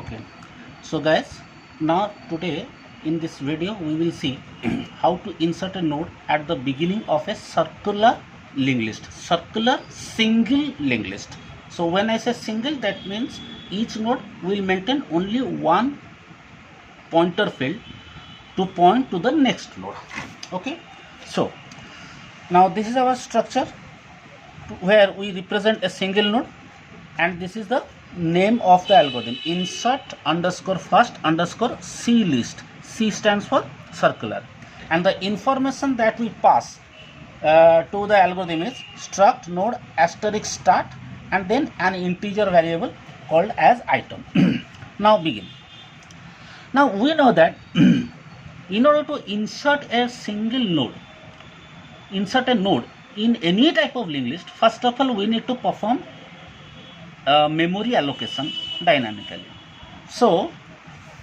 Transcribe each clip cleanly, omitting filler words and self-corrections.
Okay, so guys, now today in this video we will see how to insert a node at the beginning of a circular linked list, circular single linked list. So when I say single, that means each node will maintain only one pointer field to point to the next node. Okay, so now this is our structure where we represent a single node, and this is the name of the algorithm: insert underscore first underscore C list. C stands for circular, and the information that we pass to the algorithm is struct node asterisk start and then an integer variable called as item. Now begin. Now we know that in order to insert a single node, insert a node in any type of linked list, first of all we need to perform memory allocation dynamically. So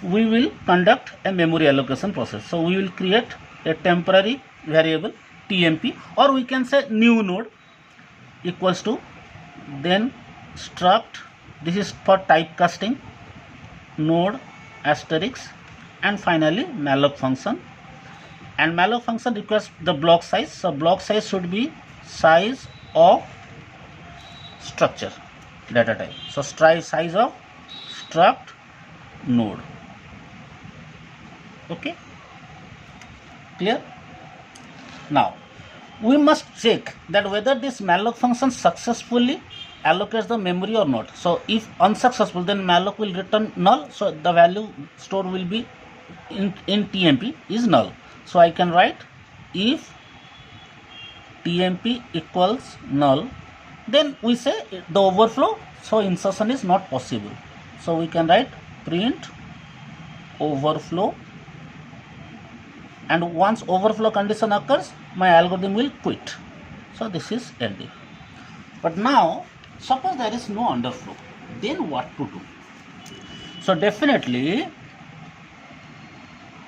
we will conduct a memory allocation process. So we will create a temporary variable TMP, or we can say new node equals to, then struct, this is for typecasting, node asterisk, and finally malloc function. And malloc function requires the block size. So block size should be size of structure data type. So size of struct node. Okay, clear? Now we must check that whether this malloc function successfully allocates the memory or not. So if unsuccessful, then malloc will return null. So the value stored will be in TMP is null. So I can write if TMP equals null, then we say the overflow, so insertion is not possible. So we can write print overflow, and once overflow condition occurs, my algorithm will quit. So this is ending. But now suppose there is no underflow, then what to do? So definitely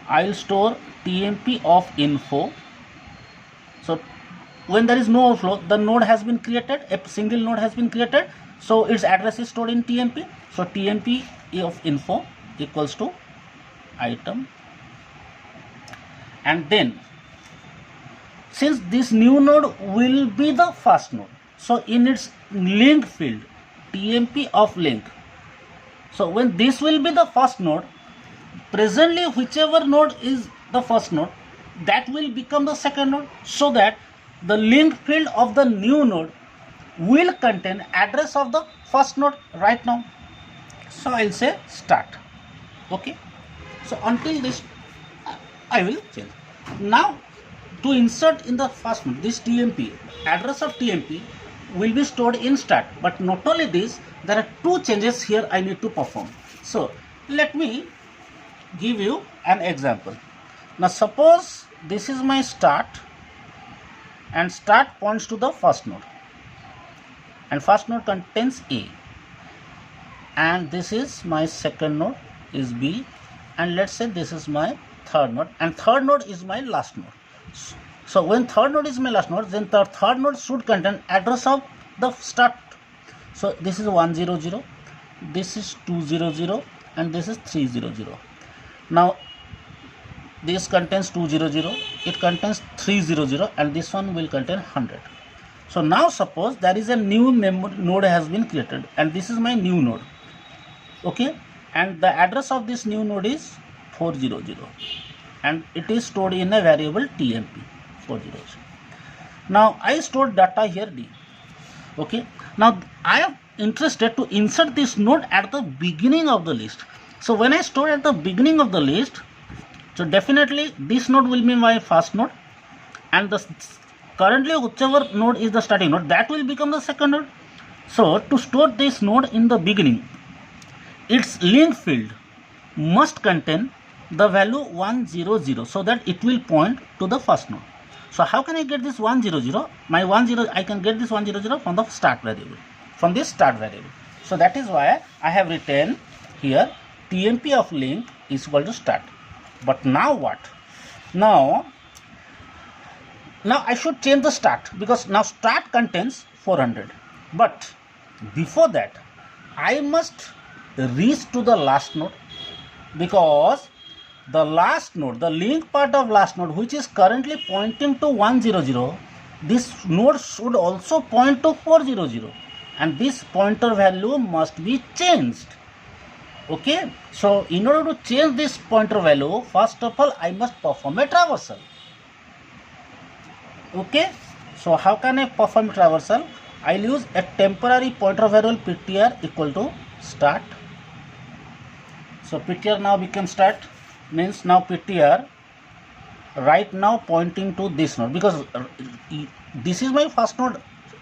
I will store TMP of info. So when there is no overflow, the node has been created, a single node has been created, so its address is stored in TMP. So TMP of info equals to item, and then since this new node will be the first node, so in its link field TMP of link, so when this will be the first node, presently whichever node is the first node, that will become the second node, so that the link field of the new node will contain address of the first node right now. So I will say start. Okay, so until this I will change. Now to insert in the first node, this TMP, address of TMP will be stored in start. But not only this, there are two changes here I need to perform. So let me give you an example. Now suppose this is my start, and start points to the first node, and first node contains A, and this is my second node is B, and let's say this is my third node, and third node is my last node. So when third node is my last node, then the third node should contain address of the start. So this is 100, this is 200, and this is 300. Now this contains 200, it contains 300, and this one will contain 100. So now suppose there is a new node has been created, and this is my new node. Okay, and the address of this new node is 400, and it is stored in a variable TMP 400. Now I stored data here D. Okay, now I am interested to insert this node at the beginning of the list. So when I store at the beginning of the list, so definitely this node will be my first node, and the currently whichever node is the starting node, that will become the second node. So to store this node in the beginning, its link field must contain the value 100, so that it will point to the first node. So how can I get this 100? My 10, I can get this 100 from the start variable, from this start variable. So that is why I have written here TMP of link is equal to start. But now what? Now I should change the start, because now start contains 400. But before that, I must reach to the last node, because the last node, the link part of last node, which is currently pointing to 100, this node should also point to 400, and this pointer value must be changed. Okay, so in order to change this pointer value, first of all I must perform a traversal. Okay, so how can I perform traversal? I'll use a temporary pointer variable ptr equal to start. So ptr now becomes start, means now ptr right now pointing to this node, because this is my first node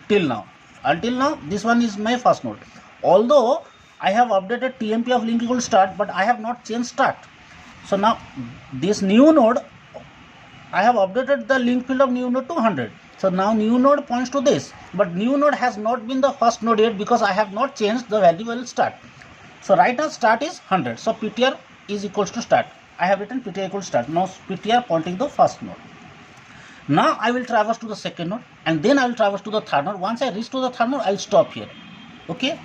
till now. Until now this one is my first node. Although I have updated tmp of link equal to start, but I have not changed start. So now this new node, I have updated the link field of new node to 100. So now new node points to this, but new node has not been the first node yet, because I have not changed the value will start. So right now start is 100. So ptr is equals to start. I have written ptr equals to start. Now ptr pointing the first node. Now I will traverse to the second node, and then I will traverse to the third node. Once I reach to the third node, I will stop here. Okay.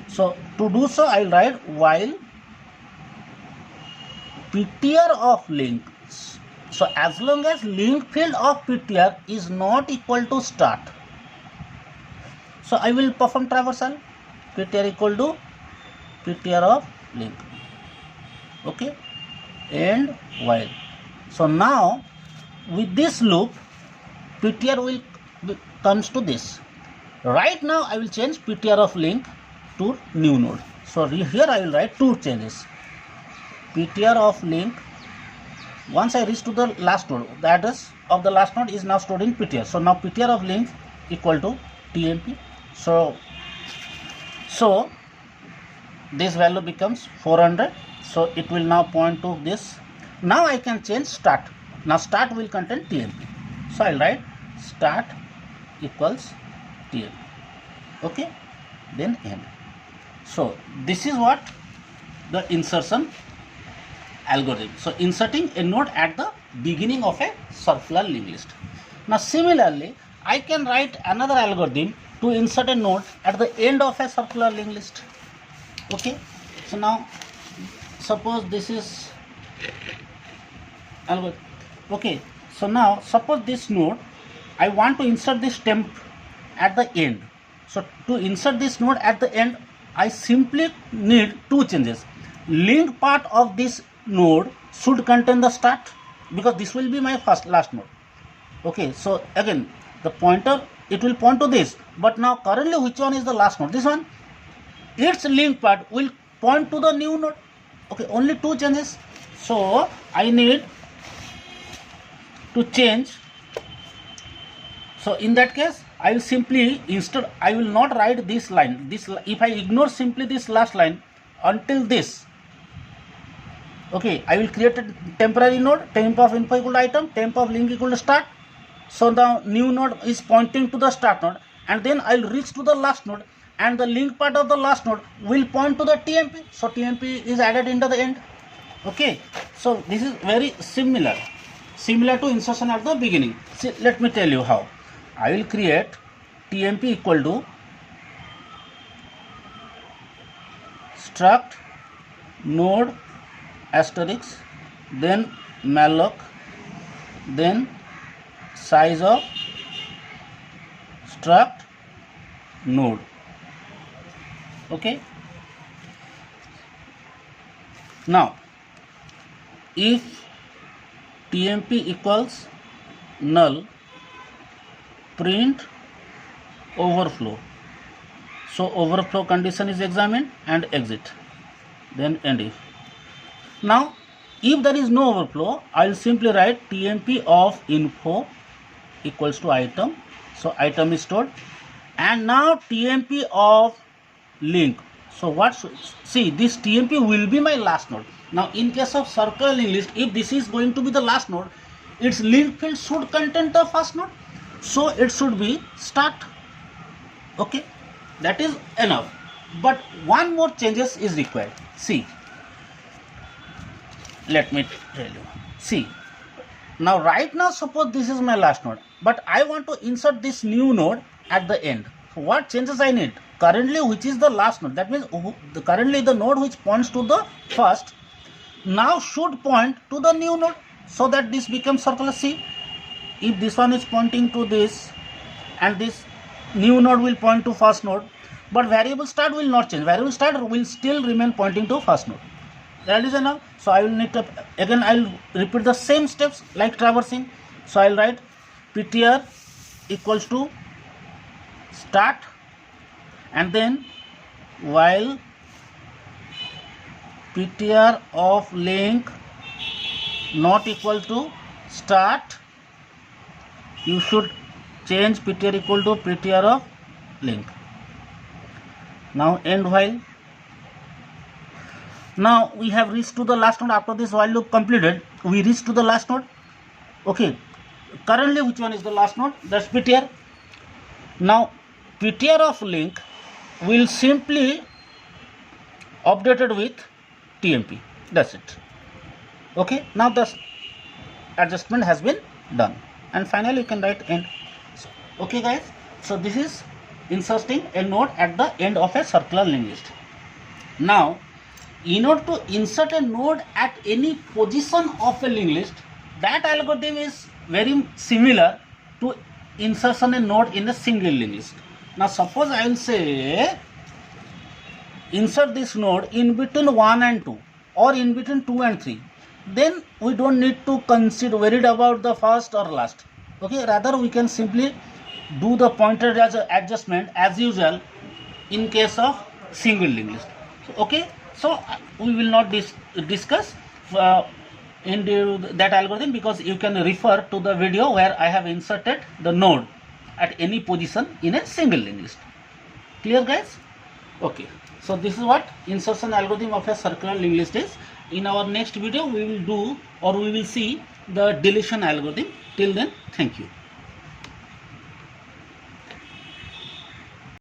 So to do so, I will write while ptr of link. So as long as link field of ptr is not equal to start, so I will perform traversal. Ptr equal to ptr of link. Okay, and while. So now with this loop, ptr will comes to this. Right now I will change ptr of link to new node. So here I will write two changes. ptr of link, once I reach to the last node, the address of the last node is now stored in ptr. So now ptr of link equal to tmp. So this value becomes 400. So it will now point to this. Now I can change start. Now start will contain tmp. So I will write start equals tmp. Okay, then end. So this is what the insertion algorithm. So inserting a node at the beginning of a circular linked list. Now similarly, I can write another algorithm to insert a node at the end of a circular linked list. Okay, so now suppose this is algorithm. Okay, so now suppose this node, I want to insert this temp at the end. So to insert this node at the end, I simply need two changes. Link part of this node should contain the start, because this will be my last node. Okay, so again the pointer, it will point to this, but now currently which one is the last node? This one. Its link part will point to the new node. Okay, only two changes. So I need to change. So in that case, I will simply, instead I will not write this line. If I ignore simply this last line until this, okay, I will create a temporary node, temp of info equal to item, temp of link equal to start. So the new node is pointing to the start node, and then I will reach to the last node, and the link part of the last node will point to the tmp. So tmp is added into the end. Okay, so this is very similar to insertion at the beginning. See, let me tell you how. I will create tmp equal to struct node asterisk, then malloc, then size of struct node. Okay, now if tmp equals null, print overflow. So overflow condition is examined and exit, then end if. Now if there is no overflow, I will simply write tmp of info equals to item. So item is stored, and now tmp of link. So what see, this tmp will be my last node. Now in case of circular linked list, if this is going to be the last node, its link field should contain the first node, so it should be start. Okay, that is enough, but one more changes is required. See, let me tell you. See, now right now suppose this is my last node, but I want to insert this new node at the end. So what changes I need? currently which is the last node, that means currently the node which points to the first now should point to the new node, so that this becomes circular. C. If this one is pointing to this and this new node will point to first node, but variable start will not change. Variable start will still remain pointing to first node. That is enough. So I will need to, again I will repeat the same steps like traversing. So I will write ptr equals to start, and then while ptr of link not equal to start, you should change ptr equal to ptr of link. Now end while. Now we have reached to the last node. After this while loop completed, we reach to the last node. Okay, currently which one is the last node? That's ptr. Now ptr of link will simply updated with tmp. That's it. Okay, now the adjustment has been done, and finally you can write end. Okay guys, so this is inserting a node at the end of a circular linked list. Now in order to insert a node at any position of a linked list, that algorithm is very similar to insertion a node in a single linked list. Now suppose I will say insert this node in between 1 and 2 or in between 2 and 3, then we don't need to consider worried about the first or last. Okay, rather we can simply do the pointer as adjustment as usual in case of single linked list. Okay, so we will not discuss in that algorithm, because you can refer to the video where I have inserted the node at any position in a single linked list. Clear guys? Okay, so this is what insertion algorithm of a circular linked list is. In our next video we will do, or we will see, the deletion algorithm. Till then, thank you.